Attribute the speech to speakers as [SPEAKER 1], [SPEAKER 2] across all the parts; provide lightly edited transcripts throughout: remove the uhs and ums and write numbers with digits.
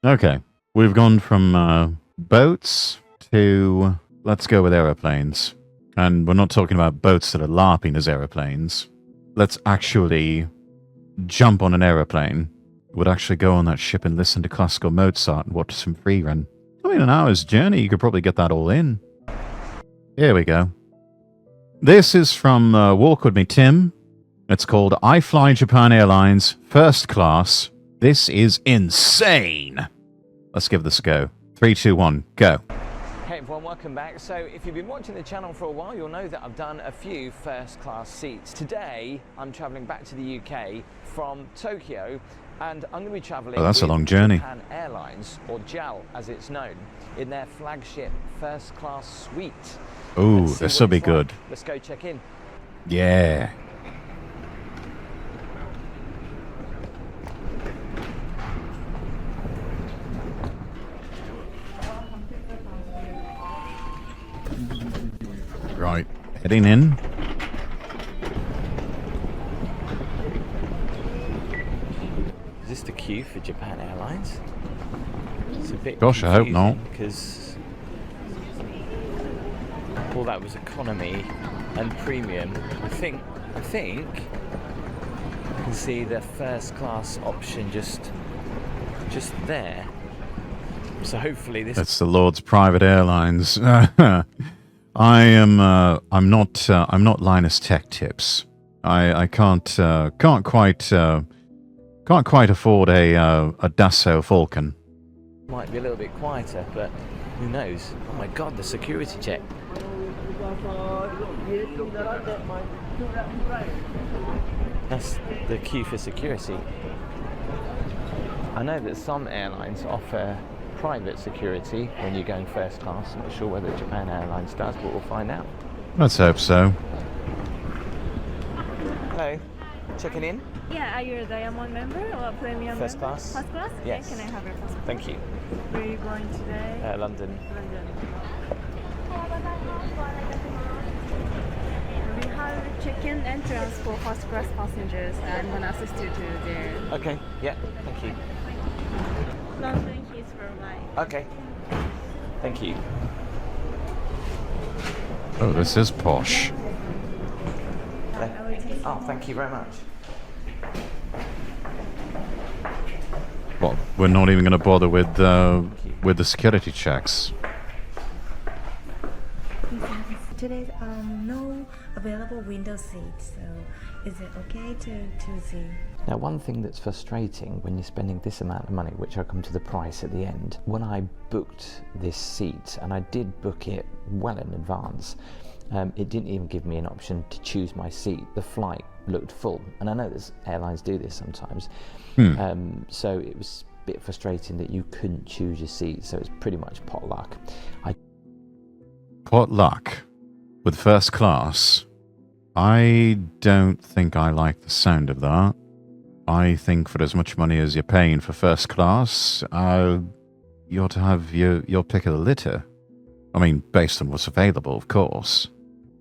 [SPEAKER 1] Okay, we've gone from boats to, let's go with aeroplanes. And we're not talking about boats that are LARPing as aeroplanes. Let's actually jump on an aeroplane. Would actually go on that ship and listen to classical Mozart and watch some free run. I mean, an hour's journey, you could probably get that all in. Here we go. This is from Walk With Me Tim. It's called I Fly Japan Airlines First Class. This is insane. Let's give this a go. 3, 2, 1, go.
[SPEAKER 2] Hey everyone, welcome back. So if you've been watching the channel for a while, you'll know that I've done a few first class seats. Today, I'm traveling back to the UK from Tokyo, and I'm going to be traveling
[SPEAKER 1] that's
[SPEAKER 2] with
[SPEAKER 1] a long journey.
[SPEAKER 2] Japan Airlines, or JAL as it's known, in their flagship first class suite.
[SPEAKER 1] Ooh, this will be good.
[SPEAKER 2] Let's go check in.
[SPEAKER 1] Yeah. Right, heading in.
[SPEAKER 2] Is this the queue for Japan Airlines? It's a bit
[SPEAKER 1] Gosh, I hope not.
[SPEAKER 2] Because all that was economy and premium. I think I can see the first class option just there. So hopefully this.
[SPEAKER 1] That's the Lord's private airlines. I'm not Linus Tech Tips. I can't quite afford a Dassault Falcon.
[SPEAKER 2] Might be a little bit quieter, but who knows? Oh my God, the security check. That's the queue for security. I know that some airlines offer private security when you're going first class. I'm not sure whether Japan Airlines does, but we'll find out.
[SPEAKER 1] Let's hope so.
[SPEAKER 2] Hello, checking in?
[SPEAKER 3] Yeah, are you a diamond member or premium
[SPEAKER 2] First
[SPEAKER 3] member?
[SPEAKER 2] class?
[SPEAKER 3] First class?
[SPEAKER 2] Yes.
[SPEAKER 3] Okay, can I have your passport?
[SPEAKER 2] Thank you.
[SPEAKER 3] Where are you going today?
[SPEAKER 2] London.
[SPEAKER 3] London. We have check-in entrance for first class passengers. I'm gonna assist you to there.
[SPEAKER 2] Okay, yeah, thank you.
[SPEAKER 3] London Heathrow line.
[SPEAKER 2] Okay, thank you.
[SPEAKER 1] Oh, this is posh.
[SPEAKER 2] Oh, thank you very much.
[SPEAKER 1] Well, we're not even going to bother with the security checks.
[SPEAKER 4] Today, no available window seats, so is it okay to choose the...
[SPEAKER 2] Now, one thing that's frustrating when you're spending this amount of money, which I'll come to the price at the end, when I booked this seat, and I did book it well in advance, it didn't even give me an option to choose my seat. The flight looked full, and I know that airlines do this sometimes. So it was a bit frustrating that you couldn't choose your seat, so it's pretty much potluck.
[SPEAKER 1] Potluck with first class. I don't think I like the sound of that. I think for as much money as you're paying for first class, you ought to have your pick of the litter. I mean, based on what's available, of course.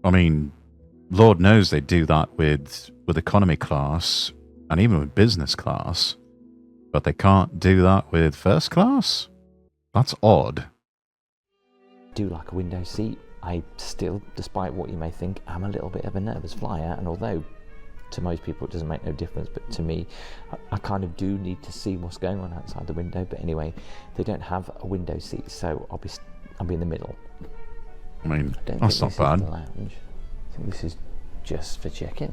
[SPEAKER 1] I mean, Lord knows they do that with economy class and even with business class, but they can't do that with first class? That's odd.
[SPEAKER 2] Do like a window seat. I still, despite what you may think, am a little bit of a nervous flyer, and although to most people it doesn't make no difference, but to me, I kind of do need to see what's going on outside the window. But anyway, they don't have a window seat, so I'll be in the middle.
[SPEAKER 1] I mean,
[SPEAKER 2] I don't
[SPEAKER 1] that's
[SPEAKER 2] think
[SPEAKER 1] not
[SPEAKER 2] this
[SPEAKER 1] bad.
[SPEAKER 2] is the lounge. I think this is just for check-in.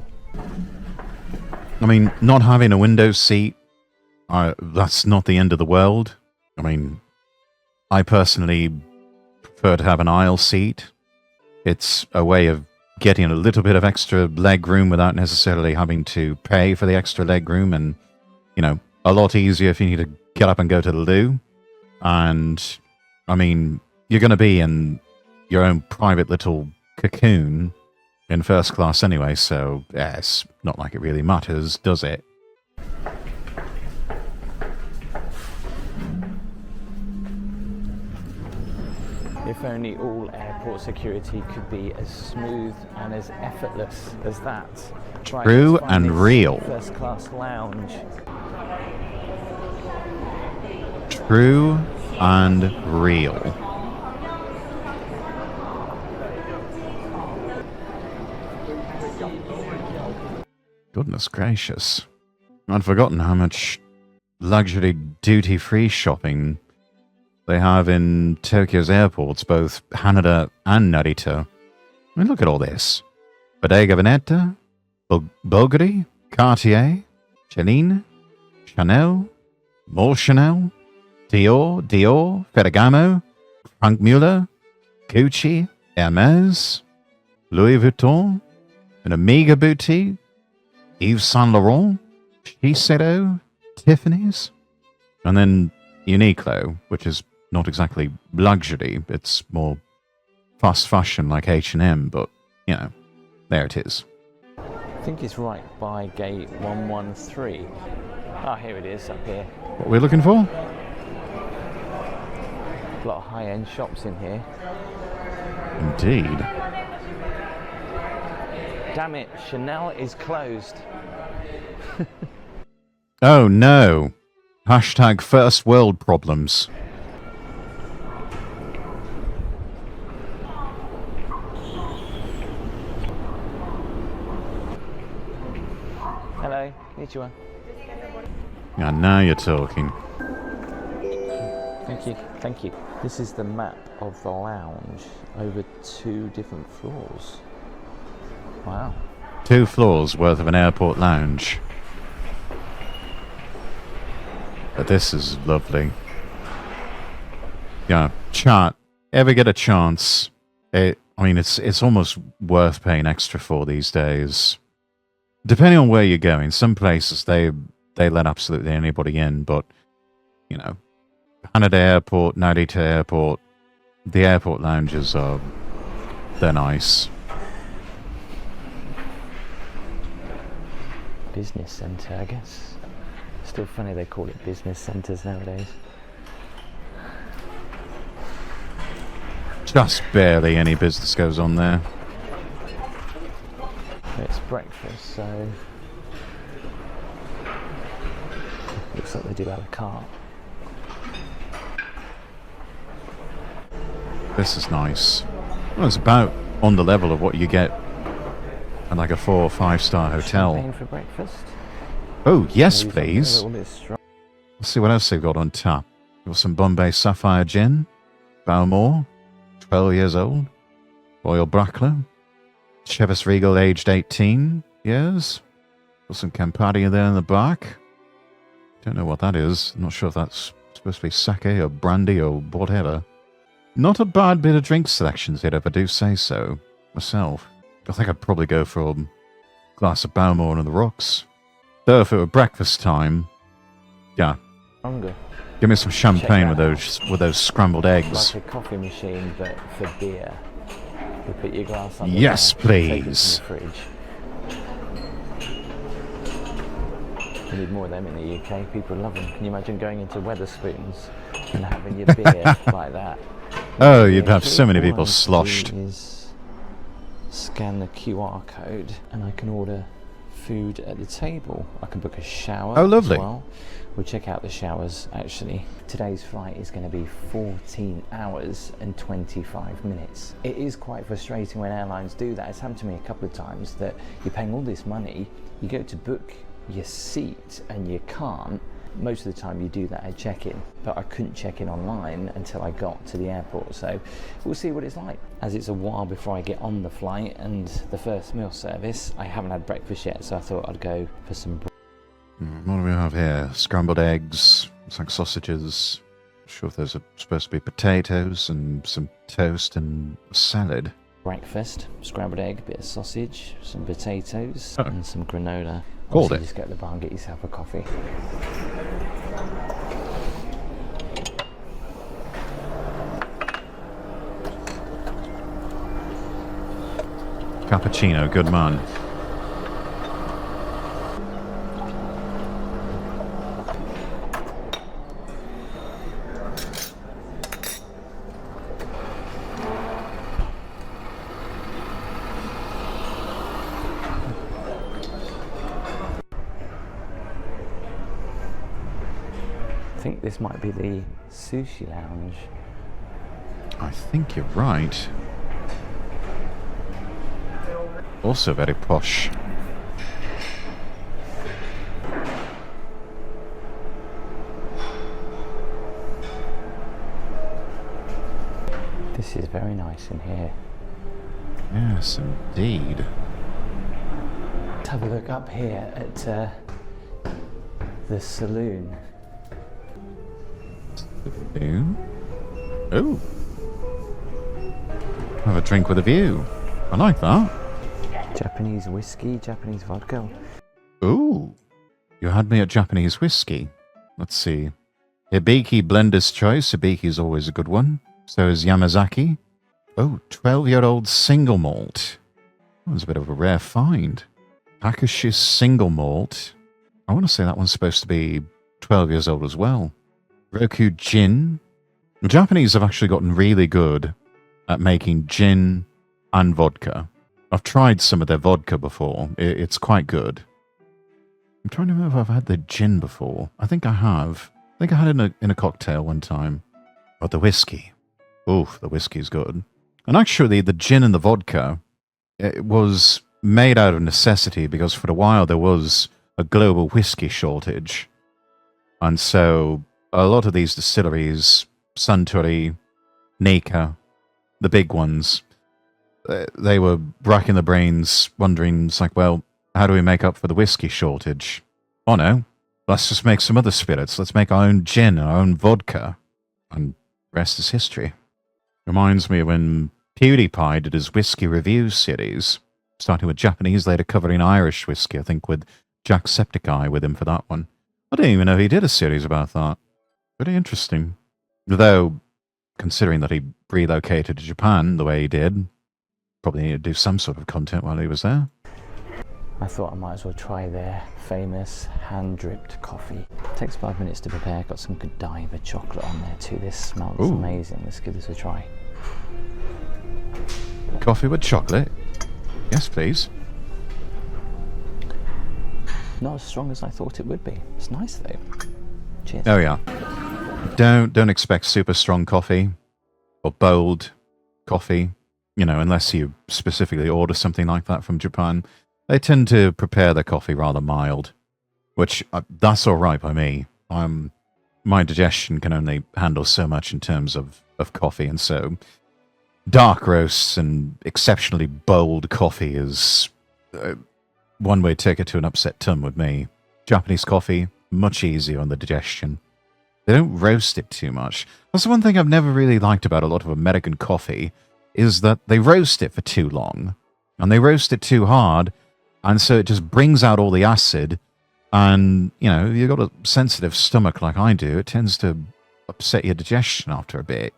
[SPEAKER 1] I mean, not having a window seat, that's not the end of the world. I mean, I personally prefer to have an aisle seat. It's a way of getting a little bit of extra leg room without necessarily having to pay for the extra leg room, and, you know, a lot easier if you need to get up and go to the loo. And, I mean, you're going to be in your own private little cocoon in first class anyway, so yeah, it's not like it really matters, does it?
[SPEAKER 2] If only all airport security could be as smooth and as effortless as that. Right,
[SPEAKER 1] True
[SPEAKER 2] let's find
[SPEAKER 1] and
[SPEAKER 2] this
[SPEAKER 1] real.
[SPEAKER 2] First class lounge.
[SPEAKER 1] True and real. Goodness gracious. I'd forgotten how much luxury duty-free shopping they have in Tokyo's airports, both Haneda and Narita. I mean, look at all this. Bottega Veneta, Bulgari, Cartier, Celine, Chanel, more Chanel, Dior, Ferragamo, Frank Mueller, Gucci, Hermes, Louis Vuitton, an Omega boutique, Yves Saint Laurent, Shiseido, Tiffany's, and then Uniqlo, which is not exactly luxury, it's more fast fashion like H&M, but, you know, there it is.
[SPEAKER 2] I think it's right by gate 113. Oh, here it is, up here.
[SPEAKER 1] What are we looking for?
[SPEAKER 2] A lot of high-end shops in here.
[SPEAKER 1] Indeed.
[SPEAKER 2] Damn it, Chanel is closed.
[SPEAKER 1] Oh no. Hashtag first world problems.
[SPEAKER 2] Hello, konnichiwa.
[SPEAKER 1] Yeah, now you're talking.
[SPEAKER 2] Thank you, thank you. This is the map of the lounge over 2 different floors. Wow.
[SPEAKER 1] 2 floors worth of an airport lounge. But this is lovely. Yeah, chat. Ever get a chance? I mean, it's almost worth paying extra for these days. Depending on where you're going, some places they let absolutely anybody in, but you know, Haneda Airport, Narita Airport, the airport lounges they're nice.
[SPEAKER 2] Business centre, I guess. Still funny they call it business centres nowadays.
[SPEAKER 1] Just barely any business goes on there.
[SPEAKER 2] It's breakfast, so looks like they do a la carte.
[SPEAKER 1] This is nice. Well, it's about on the level of what you get at like a 4 or 5 star hotel.
[SPEAKER 2] Champagne for breakfast.
[SPEAKER 1] Oh, yes,
[SPEAKER 2] Maybe something
[SPEAKER 1] please.
[SPEAKER 2] a little bit strong.
[SPEAKER 1] Let's see what else they've got on tap. Got some Bombay Sapphire Gin, Balmore, 12 years old, Royal Bracklow, Chivas Regal aged 18 years. Got some Campari there in the back. Don't know what that is. I'm not sure if that's supposed to be sake or brandy or whatever. Not a bad bit of drink selections here, if I do say so myself. I think I'd probably go for a glass of Balmore on the rocks. Though if it were breakfast time, yeah,
[SPEAKER 2] Stronger.
[SPEAKER 1] give me some champagne with those scrambled eggs.
[SPEAKER 2] Like a coffee machine, but for beer. You put your glass on.
[SPEAKER 1] Yes,
[SPEAKER 2] there, take it
[SPEAKER 1] please.
[SPEAKER 2] from the fridge. We need more of them in the UK. People love them. Can you imagine going into Wetherspoons and having your beer like that?
[SPEAKER 1] Oh, you'd have so many
[SPEAKER 2] All I
[SPEAKER 1] people
[SPEAKER 2] need to do
[SPEAKER 1] sloshed.
[SPEAKER 2] is scan the QR code and I can order food at the table. I can book a shower.
[SPEAKER 1] Oh, lovely.
[SPEAKER 2] As well. We'll check out the showers actually. Today's flight is going to be 14 hours and 25 minutes. It is quite frustrating when airlines do that. It's happened to me a couple of times that you're paying all this money, you go to book your seat and you can't. Most of the time you do that at check-in, but I couldn't check in online until I got to the airport, so we'll see what it's like. As it's a while before I get on the flight and the first meal service, I haven't had breakfast yet, so I thought I'd go for some
[SPEAKER 1] What do we have here? Scrambled eggs, looks like sausages. Not sure if those are supposed to be potatoes and some toast and a salad.
[SPEAKER 2] breakfast, scrambled egg, bit of sausage, some potatoes,
[SPEAKER 1] Oh.
[SPEAKER 2] and some granola.
[SPEAKER 1] Called
[SPEAKER 2] Obviously,
[SPEAKER 1] it.
[SPEAKER 2] just go to the bar and get yourself a coffee.
[SPEAKER 1] Cappuccino, good man.
[SPEAKER 2] I think this might be the sushi lounge.
[SPEAKER 1] I think you're right. Also very posh.
[SPEAKER 2] This is very nice in here.
[SPEAKER 1] Yes, indeed.
[SPEAKER 2] Let's have a look up here at the saloon.
[SPEAKER 1] Ooh. Ooh. Have a drink with a view. I like that.
[SPEAKER 2] Japanese whiskey, Japanese vodka.
[SPEAKER 1] Ooh. You had me at Japanese whiskey. Let's see. Hibiki Blender's Choice. Hibiki's always a good one. So is Yamazaki. Oh, 12-year-old single malt. That was a bit of a rare find. Takashi's single malt. I want to say that one's supposed to be 12 years old as well. Roku Gin. The Japanese have actually gotten really good at making gin and vodka. I've tried some of their vodka before. It's quite good. I'm trying to remember if I've had the gin before. I think I have. I think I had it in a cocktail one time. But the whiskey. Oof, the whiskey's good. And actually, the gin and the vodka, it was made out of necessity because for a while there was a global whiskey shortage. And so a lot of these distilleries, Suntory, Nika, the big ones, they were racking their brains wondering, it's like, well, how do we make up for the whiskey shortage? Oh no, let's just make some other spirits. Let's make our own gin, our own vodka. And rest is history. Reminds me of when PewDiePie did his whiskey review series, starting with Japanese, later covering Irish whiskey, I think with Jacksepticeye with him for that one. I didn't even know he did a series about that. Very interesting. Though, considering that he relocated to Japan the way he did, probably needed to do some sort of content while he was there.
[SPEAKER 2] I thought I might as well try their famous hand-dripped coffee. Takes 5 minutes to prepare. Got some Godiva chocolate on there too. This smells amazing. Let's give this a try.
[SPEAKER 1] Coffee with chocolate? Yes, please.
[SPEAKER 2] Not as strong as I thought it would be. It's nice though. Cheers.
[SPEAKER 1] Oh yeah. Don't expect super strong coffee or bold coffee, you know, unless you specifically order something like that from Japan. They tend to prepare their coffee rather mild, which that's all right by me. My digestion can only handle so much in terms of coffee, and so dark roasts and exceptionally bold coffee is one-way ticket to an upset tum with me. Japanese coffee, much easier on the digestion. They don't roast it too much. That's the one thing I've never really liked about a lot of American coffee, is that they roast it for too long, and they roast it too hard, and so it just brings out all the acid, and, you know, if you've got a sensitive stomach like I do, it tends to upset your digestion after a bit.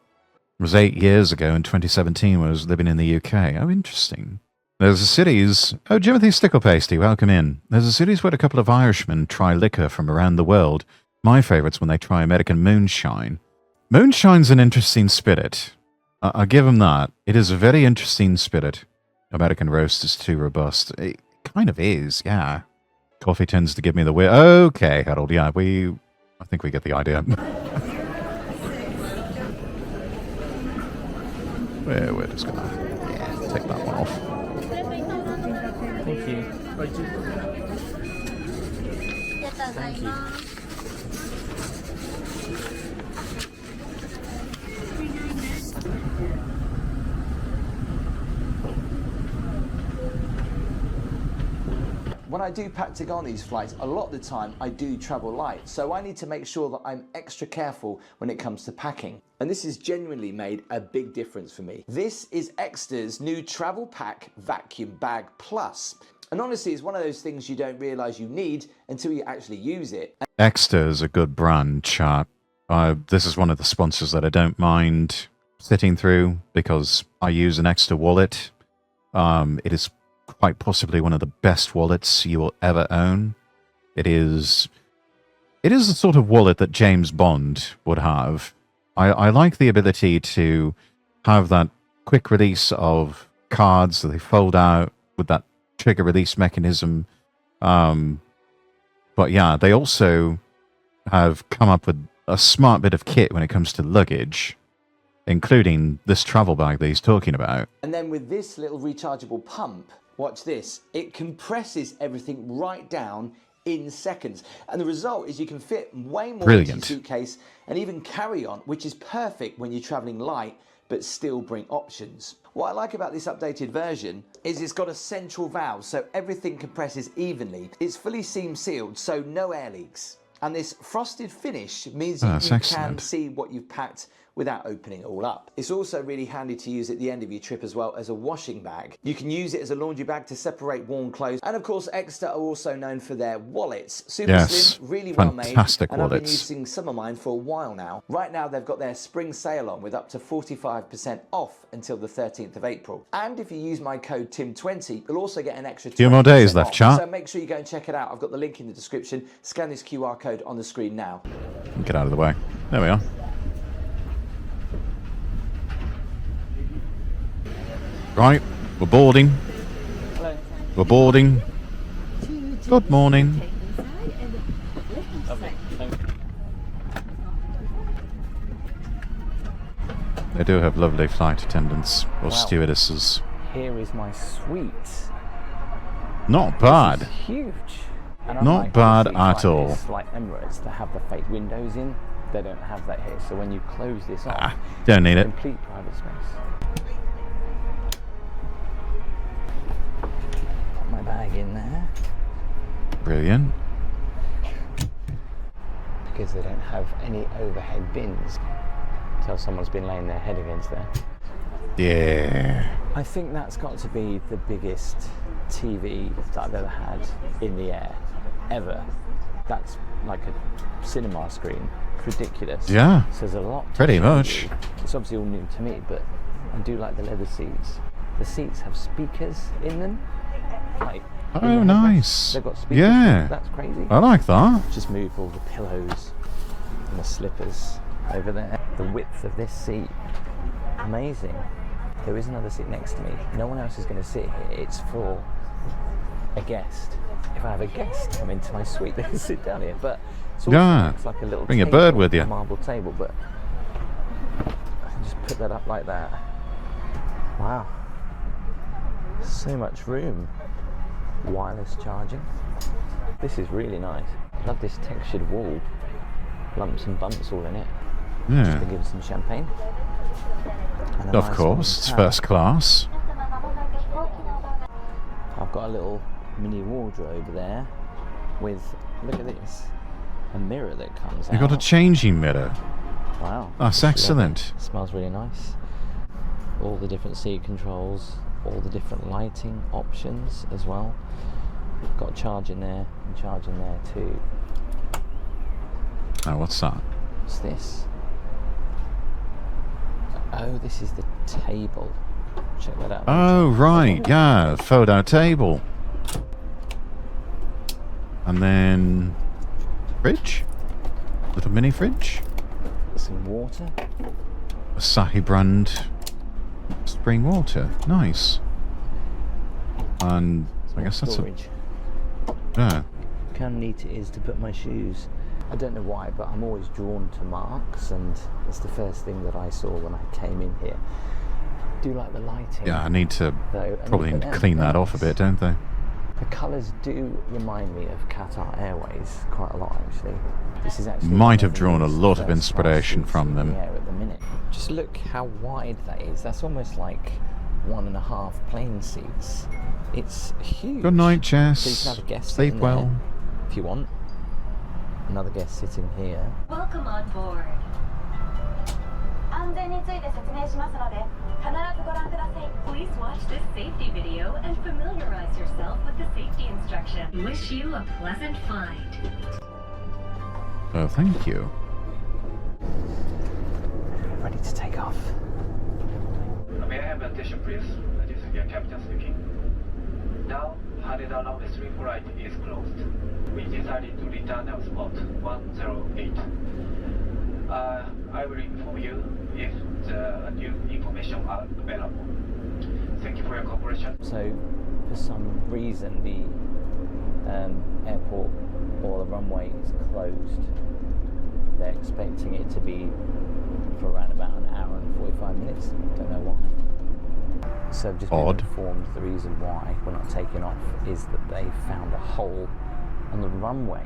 [SPEAKER 1] It was 8 years ago in 2017 when I was living in the UK. Oh, interesting. There's a series... Oh, Timothy Sticklepasty, welcome in. There's a series where a couple of Irishmen try liquor from around the world. My favourite's when they try American moonshine. Moonshine's an interesting spirit. I'll give them that. It is a very interesting spirit. American roast is too robust. It kind of is, yeah. Coffee tends to give me the weird... Okay, Harold, yeah, I think we get the idea. We're just gonna take that one off.
[SPEAKER 2] Thank you. Thank you.
[SPEAKER 5] When I do pack to go on these flights, a lot of the time I do travel light, so I need to make sure that I'm extra careful when it comes to packing. And this has genuinely made a big difference for me. This is Extra's new Travel Pack Vacuum Bag Plus. And honestly, it's one of those things you don't realise you need until you actually use it.
[SPEAKER 1] Extra is a good brand, chat. This is one of the sponsors that I don't mind sitting through because I use an Extra wallet. It is quite possibly one of the best wallets you will ever own. It is the sort of wallet that James Bond would have. I like the ability to have that quick release of cards that they fold out with that trigger release mechanism. But yeah, they also have come up with a smart bit of kit when it comes to luggage, including this travel bag that he's talking about.
[SPEAKER 5] And then with this little rechargeable pump, watch this, it compresses everything right down in seconds. And the result is you can fit way more into your suitcase and even carry on, which is perfect when you're traveling light, but still bring options. What I like about this updated version is it's got a central valve, so everything compresses evenly. It's fully seam sealed, so no air leaks. And this frosted finish means you can see what you've packed without opening it all up. It's also really handy to use at the end of your trip as well as a washing bag. You can use it as a laundry bag to separate worn clothes. And of course, Exeter are also known for their wallets. Super slim, really well made.
[SPEAKER 1] Fantastic
[SPEAKER 5] and
[SPEAKER 1] wallets.
[SPEAKER 5] I've been using some of mine for a while now. Right now, they've got their spring sale on with up to 45% off until the 13th of April. And if you use my code TIM20, you'll also get an extra 20%
[SPEAKER 1] few more days left,
[SPEAKER 5] off.
[SPEAKER 1] chat.
[SPEAKER 5] So make sure you go and check it out. I've got the link in the description. Scan this QR code on the screen now.
[SPEAKER 1] Get out of the way. There we are. Right, we're boarding.
[SPEAKER 6] Hello.
[SPEAKER 1] We're boarding. Good morning. They do have lovely flight attendants or stewardesses.
[SPEAKER 2] Here is my suite.
[SPEAKER 1] Not bad.
[SPEAKER 2] This is huge. And
[SPEAKER 1] Not
[SPEAKER 2] unlike
[SPEAKER 1] bad
[SPEAKER 2] seats
[SPEAKER 1] at
[SPEAKER 2] like
[SPEAKER 1] all.
[SPEAKER 2] this, like Emirates, that have the fake windows in, they don't have that here. So when you close this off,
[SPEAKER 1] Don't need it.
[SPEAKER 2] complete private space. Put my bag in there
[SPEAKER 1] Brilliant.
[SPEAKER 2] because they don't have any overhead bins. Tell someone's been laying their head against there.
[SPEAKER 1] Yeah.
[SPEAKER 2] I think that's got to be the biggest TV that I've ever had in the air, ever. That's like a cinema screen. It's ridiculous.
[SPEAKER 1] Yeah.
[SPEAKER 2] So there's a lot to
[SPEAKER 1] Pretty
[SPEAKER 2] show
[SPEAKER 1] much.
[SPEAKER 2] you. It's obviously all new to me, but I do like the leather seats. The seats have speakers in them. Like,
[SPEAKER 1] Oh,
[SPEAKER 2] in the headrest.
[SPEAKER 1] nice.
[SPEAKER 2] They've got speakers.
[SPEAKER 1] Yeah.
[SPEAKER 2] That's crazy.
[SPEAKER 1] I like that.
[SPEAKER 2] Just move all the pillows and the slippers over there. The width of this seat, amazing. There is another seat next to me. No one else is going to sit here. It's for a guest. If I have a guest come into my suite, they can sit down here. But it's also it's like a little
[SPEAKER 1] Bring a
[SPEAKER 2] table,
[SPEAKER 1] bird with you.
[SPEAKER 2] a marble table. But I can just put that up like that. Wow, so much room. Wireless charging. This is really nice. Love this textured wall. Lumps and bumps all in it.
[SPEAKER 1] Yeah.
[SPEAKER 2] To give it some champagne. And a
[SPEAKER 1] Of
[SPEAKER 2] nice
[SPEAKER 1] course, it's
[SPEAKER 2] warm
[SPEAKER 1] first class.
[SPEAKER 2] I've got a little mini wardrobe there with, look at this, a mirror that comes out.
[SPEAKER 1] You've got a changing mirror.
[SPEAKER 2] Wow.
[SPEAKER 1] That's excellent.
[SPEAKER 2] Smells really nice. All the different seat controls, all the different lighting options as well. Got a charge in there and charge in there too.
[SPEAKER 1] Oh, what's that?
[SPEAKER 2] What's this? Oh, this is the table. Check that out.
[SPEAKER 1] Oh, right. Yeah, fold-out table. And then fridge. Little mini fridge.
[SPEAKER 2] Some water.
[SPEAKER 1] Asahi brand spring water. Nice. And I guess that's a...
[SPEAKER 2] storage.
[SPEAKER 1] Yeah.
[SPEAKER 2] Look how neat it is to put my shoes. I don't know why, but I'm always drawn to marks, and it's the first thing that I saw when I came in here. I do like the lighting.
[SPEAKER 1] Yeah, I need to
[SPEAKER 2] though, and
[SPEAKER 1] probably
[SPEAKER 2] look at them,
[SPEAKER 1] clean that off a
[SPEAKER 2] nice.
[SPEAKER 1] bit, don't they?
[SPEAKER 2] The colours do remind me of Qatar Airways quite a lot, actually. This is actually
[SPEAKER 1] Might
[SPEAKER 2] one
[SPEAKER 1] have
[SPEAKER 2] the
[SPEAKER 1] drawn a
[SPEAKER 2] most
[SPEAKER 1] lot of
[SPEAKER 2] first-class
[SPEAKER 1] inspiration
[SPEAKER 2] seats
[SPEAKER 1] from
[SPEAKER 2] in
[SPEAKER 1] them.
[SPEAKER 2] the air at the minute. Just look how wide that is. That's almost like 1.5 plane seats. It's huge.
[SPEAKER 1] Good night, Jess.
[SPEAKER 2] So you can have a guest
[SPEAKER 1] Sleep
[SPEAKER 2] sitting
[SPEAKER 1] well.
[SPEAKER 2] there, if you want. Another guest sitting here.
[SPEAKER 7] Welcome on board. 安全について説明しますので、必ずご覧ください。Please watch this safety video and familiarize yourself with the safety instruction. Wish you a pleasant find.
[SPEAKER 1] Oh, thank you.
[SPEAKER 2] Ready to take off.
[SPEAKER 8] May I have attention, please? This is your captain speaking. Now, Haneda runway 3 flight is closed. We decided to return our spot 108. I will inform you if the new information are available. Thank you for your cooperation.
[SPEAKER 2] So, for some reason, the airport or the runway is closed they're expecting it to be for around about an hour and 45 minutes. Don't know why. So I've just been informed the reason why we're not taking off is that they found a hole on the runway.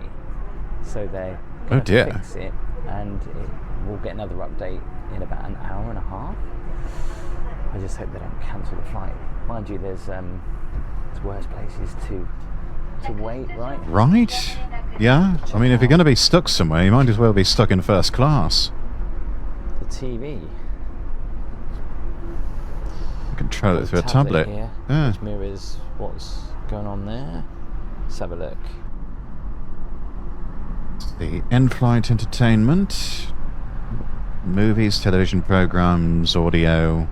[SPEAKER 2] So they're going to fix it, and we'll get another update in about an hour and a half. I just hope they don't cancel the flight. Mind you, there's worse places to wait, right?
[SPEAKER 1] Right? Yeah. I mean, if you're going to be stuck somewhere, you might as well be stuck in first class.
[SPEAKER 2] The TV.
[SPEAKER 1] You control it through a tablet.
[SPEAKER 2] Here,
[SPEAKER 1] yeah.
[SPEAKER 2] Which mirrors what's going on there. Let's have a look.
[SPEAKER 1] The in-flight entertainment, movies, television programs, audio.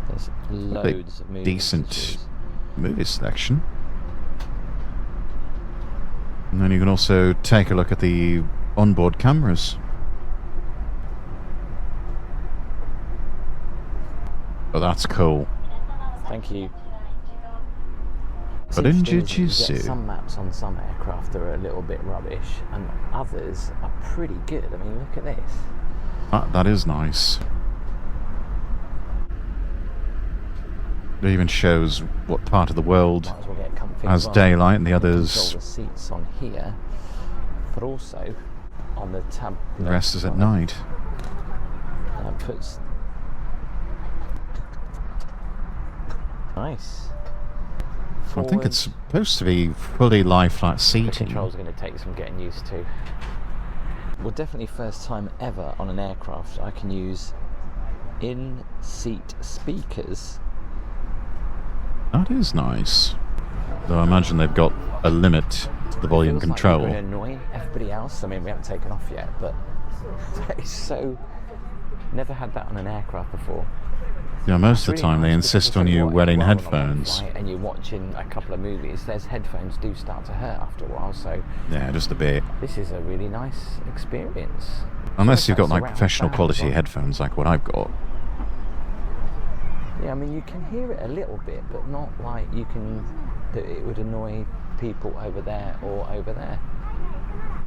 [SPEAKER 2] There's loads of movies.
[SPEAKER 1] Decent movie selection. And then you can also take a look at the onboard cameras. Oh, that's cool.
[SPEAKER 2] Thank you.
[SPEAKER 1] But in Jiu-Jitsu,
[SPEAKER 2] some maps on some aircraft are a little bit rubbish, and others are pretty good. I mean, look at this.
[SPEAKER 1] That is nice. It even shows what part of the world
[SPEAKER 2] Might as well get comfy
[SPEAKER 1] has
[SPEAKER 2] as well.
[SPEAKER 1] daylight and the
[SPEAKER 2] Control
[SPEAKER 1] others.
[SPEAKER 2] the seats on here, but also on the tab.
[SPEAKER 1] The rest is at night.
[SPEAKER 2] That puts. Nice.
[SPEAKER 1] I think it's supposed to be fully lie-flat
[SPEAKER 2] The
[SPEAKER 1] seating.
[SPEAKER 2] controls are going to take some getting used to. Well, definitely first time ever on an aircraft I can use in-seat speakers.
[SPEAKER 1] That is nice. Though I imagine they've got a limit to the volume
[SPEAKER 2] Feels
[SPEAKER 1] control.
[SPEAKER 2] Like we're going to annoy everybody else. I mean, we haven't taken off yet, but it's so. Never had that on an aircraft before.
[SPEAKER 1] Yeah, most of
[SPEAKER 2] It's
[SPEAKER 1] the time
[SPEAKER 2] really
[SPEAKER 1] they
[SPEAKER 2] nice
[SPEAKER 1] insist
[SPEAKER 2] because
[SPEAKER 1] on you
[SPEAKER 2] what,
[SPEAKER 1] wearing
[SPEAKER 2] rather than on one
[SPEAKER 1] headphones.
[SPEAKER 2] flight and you're watching a couple of movies, those headphones do start to hurt after a while, so
[SPEAKER 1] Yeah, just a bit.
[SPEAKER 2] this is a really nice experience.
[SPEAKER 1] Unless you've got
[SPEAKER 2] That's
[SPEAKER 1] like
[SPEAKER 2] surround
[SPEAKER 1] professional
[SPEAKER 2] sound as
[SPEAKER 1] quality
[SPEAKER 2] well.
[SPEAKER 1] headphones like what I've got.
[SPEAKER 2] Yeah, I mean, you can hear it a little bit, but not like you can, that it would annoy people over there or over there.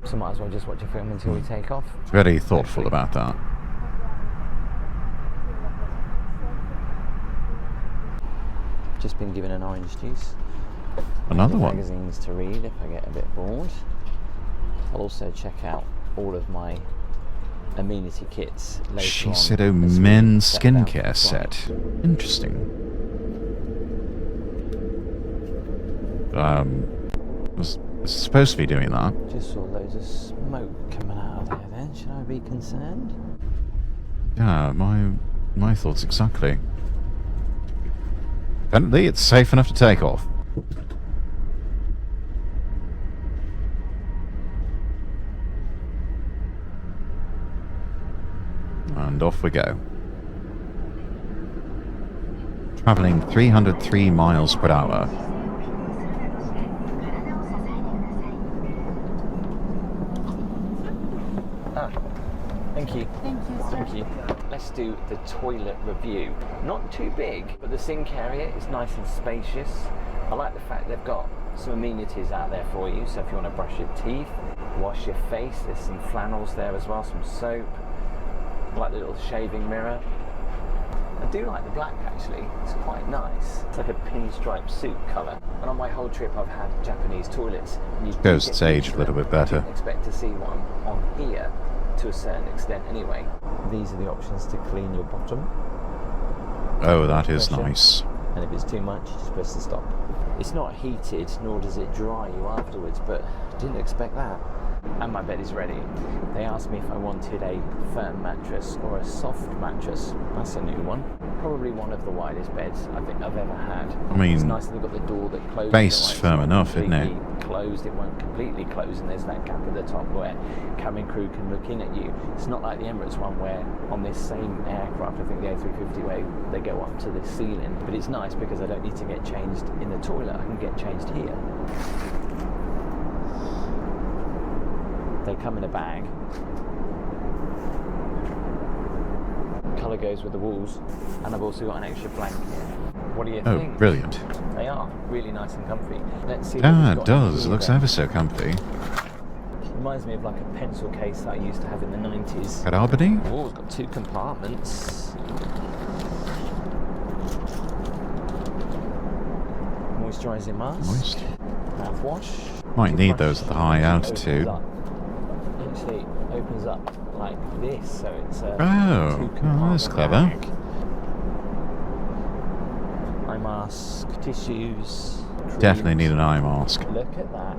[SPEAKER 2] So might as well just watch a film until we take off.
[SPEAKER 1] Very thoughtful
[SPEAKER 2] Hopefully.
[SPEAKER 1] about that.
[SPEAKER 2] Just been given an orange juice.
[SPEAKER 1] Another one.
[SPEAKER 2] Magazines to read if I get a bit bored. I'll also check out all of my amenity kits later on
[SPEAKER 1] Shiseido
[SPEAKER 2] as we
[SPEAKER 1] men's
[SPEAKER 2] set out for
[SPEAKER 1] skincare
[SPEAKER 2] the flight.
[SPEAKER 1] set. Interesting. It's supposed to be doing that.
[SPEAKER 2] Just saw loads of smoke coming out of there then. Should I be concerned?
[SPEAKER 1] Yeah, my thoughts exactly. Apparently, it's safe enough to take off. And off we go. Travelling 303 miles per hour.
[SPEAKER 2] Thank you. Thank you. Let's do the toilet review. Not too big, but the sink area is nice and spacious. I like the fact they've got some amenities out there for you. So if you want to brush your teeth, wash your face, there's some flannels there as well, some soap. I like the little shaving mirror. I do like the black actually, it's quite nice. It's like a pinstripe suit colour. And on my whole trip I've had Japanese toilets. And you
[SPEAKER 1] Shows
[SPEAKER 2] do
[SPEAKER 1] it's
[SPEAKER 2] get
[SPEAKER 1] aged
[SPEAKER 2] used
[SPEAKER 1] a little
[SPEAKER 2] to
[SPEAKER 1] bit
[SPEAKER 2] them. I
[SPEAKER 1] better.
[SPEAKER 2] didn't expect to see one on here to a certain extent anyway. These are the options to clean your bottom.
[SPEAKER 1] Oh, that is
[SPEAKER 2] Pressure.
[SPEAKER 1] nice.
[SPEAKER 2] And if it's too much, just press the stop. It's not heated, nor does it dry you afterwards, but I didn't expect that. And my bed is ready. They asked me if I wanted a firm mattress or a soft mattress. That's a new one. Probably one of the widest beds I think I've ever had.
[SPEAKER 1] I mean,
[SPEAKER 2] it's nice that they've got the door that closes.
[SPEAKER 1] base is
[SPEAKER 2] It's
[SPEAKER 1] firm
[SPEAKER 2] not
[SPEAKER 1] enough, isn't it?
[SPEAKER 2] completely Closed, it won't completely close, and there's that gap at the top where cabin crew can look in at you. It's not like the Emirates one where on this same aircraft, I think the A350 way, they go up to the ceiling. But it's nice because I don't need to get changed in the toilet, I can get changed here. They come in a bag. Colour goes with the walls, and I've also got an extra blanket. What do you
[SPEAKER 1] Oh,
[SPEAKER 2] think?
[SPEAKER 1] brilliant.
[SPEAKER 2] They are really nice and comfy. Let's see. what
[SPEAKER 1] Yeah,
[SPEAKER 2] we've
[SPEAKER 1] it
[SPEAKER 2] got
[SPEAKER 1] does. It
[SPEAKER 2] here
[SPEAKER 1] looks
[SPEAKER 2] then.
[SPEAKER 1] ever so comfy.
[SPEAKER 2] Reminds me of like a pencil case that I used to have in the 90s.
[SPEAKER 1] At Albany?
[SPEAKER 2] Oh, it's got 2 compartments. Moisturising mask.
[SPEAKER 1] Moist.
[SPEAKER 2] Mouthwash.
[SPEAKER 1] Might need those at the high altitude.
[SPEAKER 2] Actually opens up like this, so it's a
[SPEAKER 1] Oh, that's clever.
[SPEAKER 2] bag. Eye mask, tissues.
[SPEAKER 1] Definitely need
[SPEAKER 2] creams.
[SPEAKER 1] an eye mask.
[SPEAKER 2] Look at that.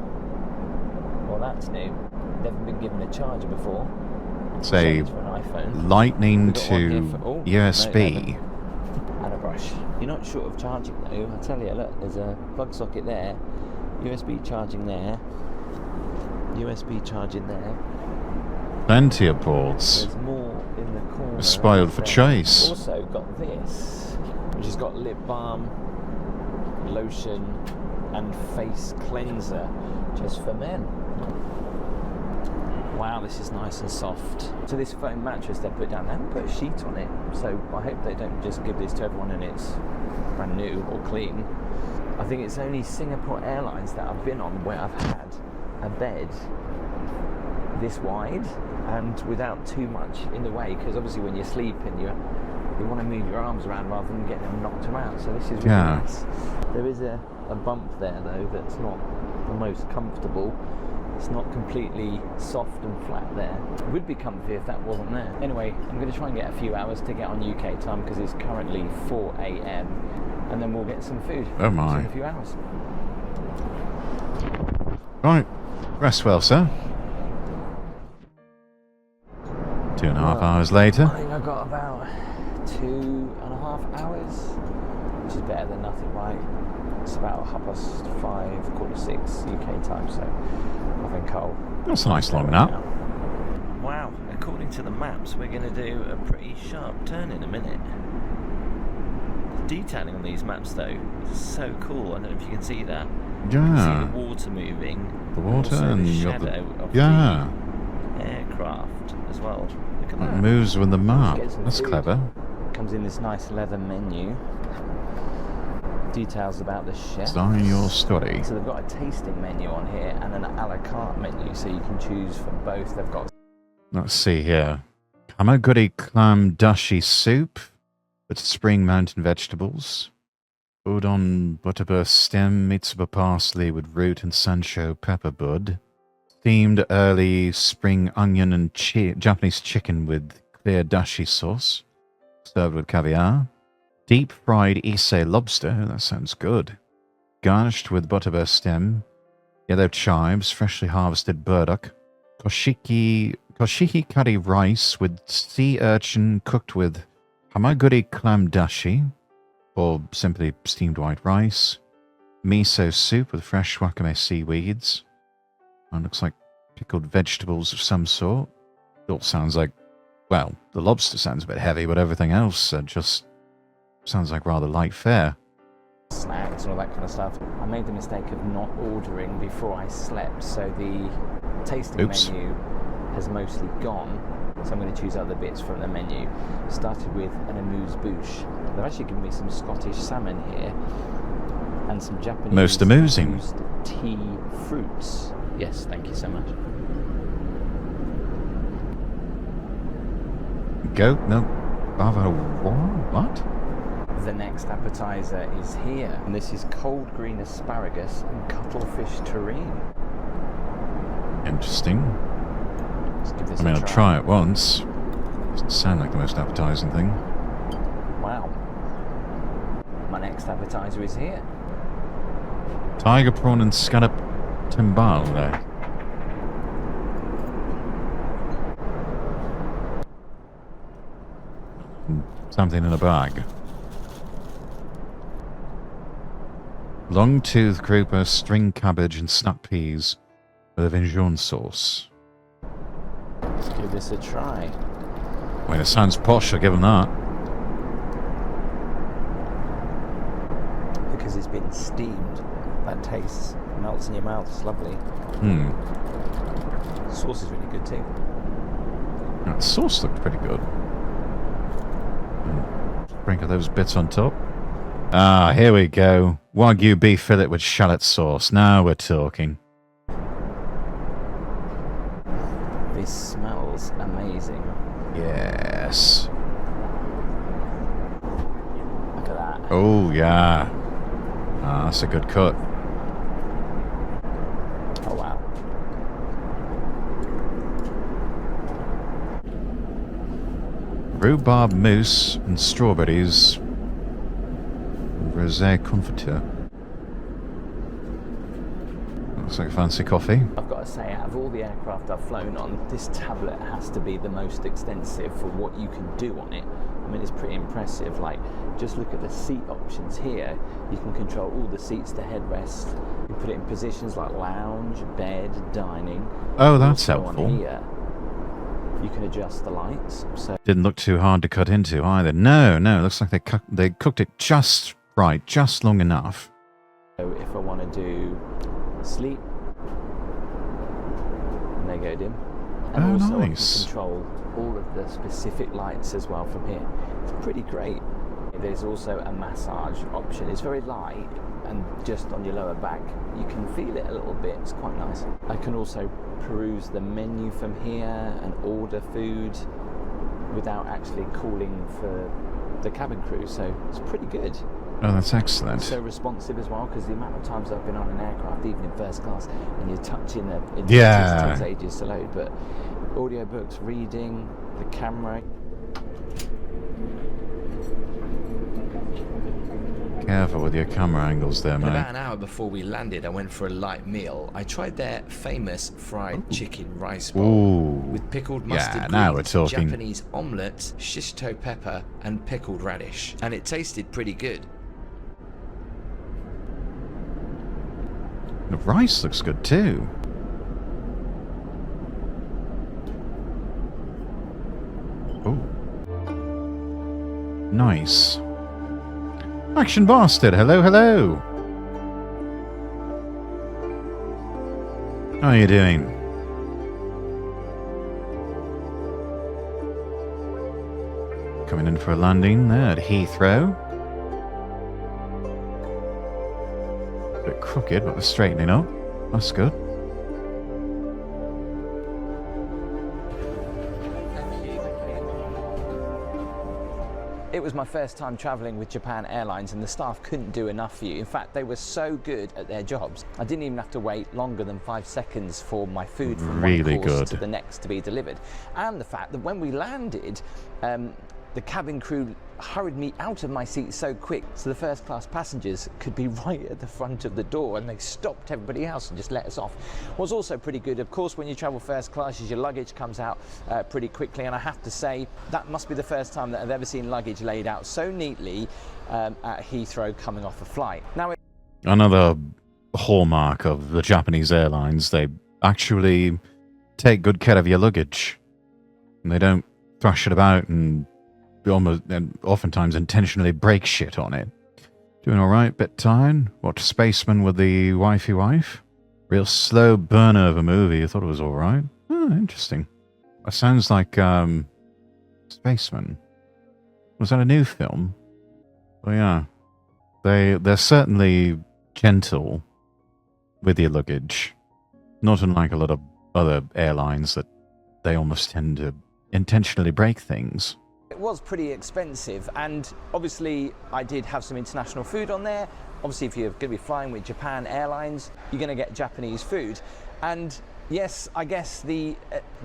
[SPEAKER 2] Well, that's new. Never been given a charger before.
[SPEAKER 1] Say
[SPEAKER 2] Change for an iPhone.
[SPEAKER 1] lightning
[SPEAKER 2] We've got one here
[SPEAKER 1] to
[SPEAKER 2] for- oh,
[SPEAKER 1] USB.
[SPEAKER 2] And a brush. You're not short of charging though. I tell you, look, there's a plug socket there, USB charging there, USB charging there.
[SPEAKER 1] Plenty of ports.
[SPEAKER 2] There's more in the corner.
[SPEAKER 1] We're spoiled for
[SPEAKER 2] Then
[SPEAKER 1] choice.
[SPEAKER 2] Also got this, which has got lip balm, lotion, and face cleanser, just for men. Wow, this is nice and soft. So this foam mattress they put down, they haven't put a sheet on it, so I hope they don't just give this to everyone and it's brand new or clean. I think it's only Singapore Airlines that I've been on where I've had a bed this wide and without too much in the way, because obviously when you're sleeping you want to move your arms around rather than getting them knocked around, so this is really nice. There is a bump there though that's not the most comfortable. It's not completely soft and flat there. It would be comfy if that wasn't there. Anyway, I'm going to try and get a few hours to get on UK time because it's currently 4 AM and then we'll get some food.
[SPEAKER 1] Oh my.
[SPEAKER 2] In a few hours.
[SPEAKER 1] Right. Rest well, sir. 2.5 hours later.
[SPEAKER 2] I think I got about 2.5 hours, which is better than nothing, right? It's about 5:30, 5:45 UK time, so I think I'll...
[SPEAKER 1] That's a nice long nap.
[SPEAKER 2] Wow, according to the maps, we're going to do a pretty sharp turn in a minute. The detailing on these maps, though, is so cool. I don't know if you can see that. You can see
[SPEAKER 1] Yeah.
[SPEAKER 2] the water moving.
[SPEAKER 1] The water
[SPEAKER 2] also
[SPEAKER 1] and
[SPEAKER 2] the
[SPEAKER 1] you've got
[SPEAKER 2] shadow
[SPEAKER 1] the...
[SPEAKER 2] of
[SPEAKER 1] Yeah.
[SPEAKER 2] the aircraft as well. Look at
[SPEAKER 1] It
[SPEAKER 2] that.
[SPEAKER 1] moves with the map.
[SPEAKER 2] Get some
[SPEAKER 1] That's
[SPEAKER 2] food.
[SPEAKER 1] clever.
[SPEAKER 2] Comes in this nice leather menu. Details about the chef.
[SPEAKER 1] Design your story.
[SPEAKER 2] So they've got a tasting menu on here and an a la carte menu, so you can choose from both. They've got...
[SPEAKER 1] Let's see here. Kamaguri clam dashi soup with spring mountain vegetables. Udon butterbur stem, mitsuba parsley with root and sancho pepper bud. Themed early spring onion and Japanese chicken with clear dashi sauce. Served with caviar. Deep fried ise lobster. That sounds good. Garnished with butterbur stem. Yellow chives, freshly harvested burdock. Koshiki curry rice with sea urchin cooked with hamaguri clam dashi, or simply steamed white rice. Miso soup with fresh wakame seaweeds. And looks like pickled vegetables of some sort. It all sounds like, well, the lobster sounds a bit heavy, but everything else just sounds like rather light fare.
[SPEAKER 2] Snacks and all that kind of stuff. I made the mistake of not ordering before I slept, so the tasting menu has mostly gone, so I'm going to choose other bits from the menu. Started with an amuse-bouche. They've actually given me some Scottish salmon here and some Japanese
[SPEAKER 1] Most amusing.
[SPEAKER 2] infused tea fruits. Yes, thank you so much.
[SPEAKER 1] Goat milk bava what?
[SPEAKER 2] The next appetizer is here, and this is cold green asparagus and cuttlefish terrine.
[SPEAKER 1] Interesting.
[SPEAKER 2] Let's give this
[SPEAKER 1] I mean,
[SPEAKER 2] a
[SPEAKER 1] I'll try it once. Doesn't sound like the most appetizing thing.
[SPEAKER 2] Wow. My next appetizer is here.
[SPEAKER 1] Tiger prawn and scallop timbale. Something in a bag. Long tooth grouper, string cabbage, and snap peas with a Vinjon sauce.
[SPEAKER 2] Let's give this a try.
[SPEAKER 1] Well, it sounds posh, I'll give them that.
[SPEAKER 2] Because it's been steamed. That tastes, melts in your mouth, it's lovely. The sauce is really good too.
[SPEAKER 1] That sauce looked pretty good. Sprinkle those bits on top. Ah, here we go. Wagyu beef fillet with shallot sauce. Now we're talking.
[SPEAKER 2] This smells amazing.
[SPEAKER 1] Yes.
[SPEAKER 2] Look at that.
[SPEAKER 1] Oh, yeah. Ah, that's a good cut.
[SPEAKER 2] Oh, wow.
[SPEAKER 1] Rhubarb mousse and strawberries. Rosé confiture. Looks like fancy coffee.
[SPEAKER 2] I've got to say, out of all the aircraft I've flown on, this tablet has to be the most extensive for what you can do on it. I mean, it's pretty impressive. Like, just look at the seat options here. You can control all the seats to headrest. You can put it in positions like lounge, bed, dining.
[SPEAKER 1] Oh, that's
[SPEAKER 2] Also
[SPEAKER 1] helpful.
[SPEAKER 2] On here, you can adjust the lights. So
[SPEAKER 1] Didn't look too hard to cut into either. No, it looks like they cooked it just right, just long enough.
[SPEAKER 2] if I want to do sleep, and they go dim. And
[SPEAKER 1] Oh,
[SPEAKER 2] also
[SPEAKER 1] nice.
[SPEAKER 2] I can control all of the specific lights as well from here. It's pretty great. There's also a massage option. It's very light and just on your lower back. You can feel it a little bit. It's quite nice. I can also peruse the menu from here and order food without actually calling for the cabin crew. So it's pretty good.
[SPEAKER 1] Oh, that's excellent.
[SPEAKER 2] So responsive as well, because the amount of times I've been on an aircraft, even in first class, and you're touching it
[SPEAKER 1] Yeah.
[SPEAKER 2] takes ages to load. But audiobooks, reading, the camera.
[SPEAKER 1] Careful with your camera angles there,
[SPEAKER 5] And
[SPEAKER 1] mate.
[SPEAKER 5] about an hour before we landed, I went for a light meal. I tried their famous fried chicken rice bowl
[SPEAKER 1] Ooh.
[SPEAKER 5] with pickled mustard
[SPEAKER 1] Yeah, now we're
[SPEAKER 5] greens,
[SPEAKER 1] talking.
[SPEAKER 5] Japanese omelette, shishito pepper, and pickled radish. And it tasted pretty good.
[SPEAKER 1] The rice looks good too. Oh. Nice. Action Bastard, hello, hello. How are you doing? Coming in for a landing there at Heathrow. Bit crooked, but we're straightening up. That's good.
[SPEAKER 2] It was my first time travelling with Japan Airlines, and the staff couldn't do enough for you. In fact, they were so good at their jobs, I didn't even have to wait longer than 5 seconds for my food from
[SPEAKER 1] Really
[SPEAKER 2] one course
[SPEAKER 1] good.
[SPEAKER 2] to the next to be delivered. And the fact that when we landed, the cabin crew hurried me out of my seat so quick, so the first class passengers could be right at the front of the door, and they stopped everybody else and just let us off. What's also pretty good, of course, when you travel first class, is your luggage comes out pretty quickly, and I have to say that must be the first time that I've ever seen luggage laid out so neatly at Heathrow coming off a flight. Now,
[SPEAKER 1] Another hallmark of the Japanese airlines, they actually take good care of your luggage. And they don't thrash it about and oftentimes intentionally break shit on it. Doing alright, bit tired. Watched Spaceman with the wifey wife. Real slow burner of a movie. I thought it was alright. Oh, interesting. That sounds like Spaceman. Was that a new film? Oh yeah. They're certainly gentle with your luggage. Not unlike a lot of other airlines that they almost tend to intentionally break things.
[SPEAKER 2] it was pretty expensive, and obviously I did have some international food on there. Obviously, if you're going to be flying with Japan Airlines, you're going to get Japanese food. And yes, I guess the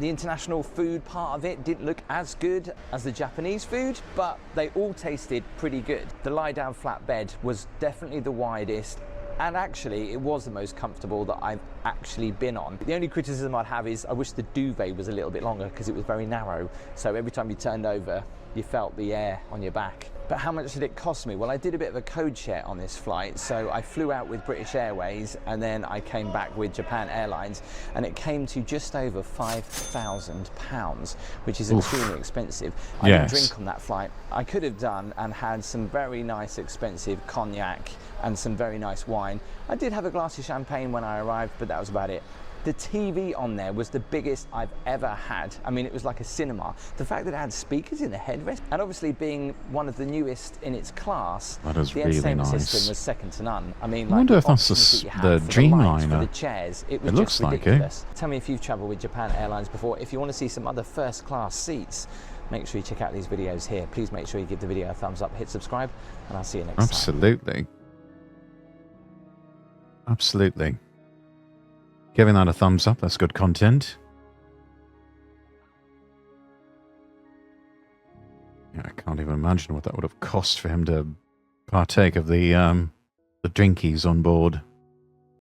[SPEAKER 2] international food part of it didn't look as good as the Japanese food, but they all tasted pretty good. The lie-down flat bed was definitely the widest, and actually it was the most comfortable that I've actually been on. The only criticism I'd have is I wish the duvet was a little bit longer because it was very narrow, so every time you turned over you felt the air on your back. But how much did it cost me? Well, I did a bit of a code share on this flight, so I flew out with British Airways and then I came back with Japan Airlines, and it came to just over £5,000, which is extremely expensive. I didn't drink on that flight. I could have done and had some very nice expensive cognac and some very nice wine. I did have a glass of champagne when I arrived, but that was about it.
[SPEAKER 5] The TV on there was the biggest I've ever had. I mean, it was like a cinema. The fact that it had speakers in the headrest, and obviously being one of the newest in its class,
[SPEAKER 1] That is
[SPEAKER 5] the
[SPEAKER 1] really
[SPEAKER 5] entertainment
[SPEAKER 1] nice.
[SPEAKER 5] system was second to none. I mean,
[SPEAKER 1] I wonder
[SPEAKER 5] the
[SPEAKER 1] if that's
[SPEAKER 5] options that you had
[SPEAKER 1] the
[SPEAKER 5] for lights, for
[SPEAKER 1] Dreamliner.
[SPEAKER 5] the chairs, it was
[SPEAKER 1] It looks
[SPEAKER 5] just
[SPEAKER 1] like it.
[SPEAKER 5] ridiculous. Tell me if you've travelled with Japan Airlines before. If you want to see some other first class seats, make sure you check out these videos here. Please make sure you give the video a thumbs up, hit subscribe, and I'll see you next time.
[SPEAKER 1] Absolutely. Absolutely. Giving that a thumbs up, that's good content. Yeah, I can't even imagine what that would have cost for him to partake of the drinkies on board.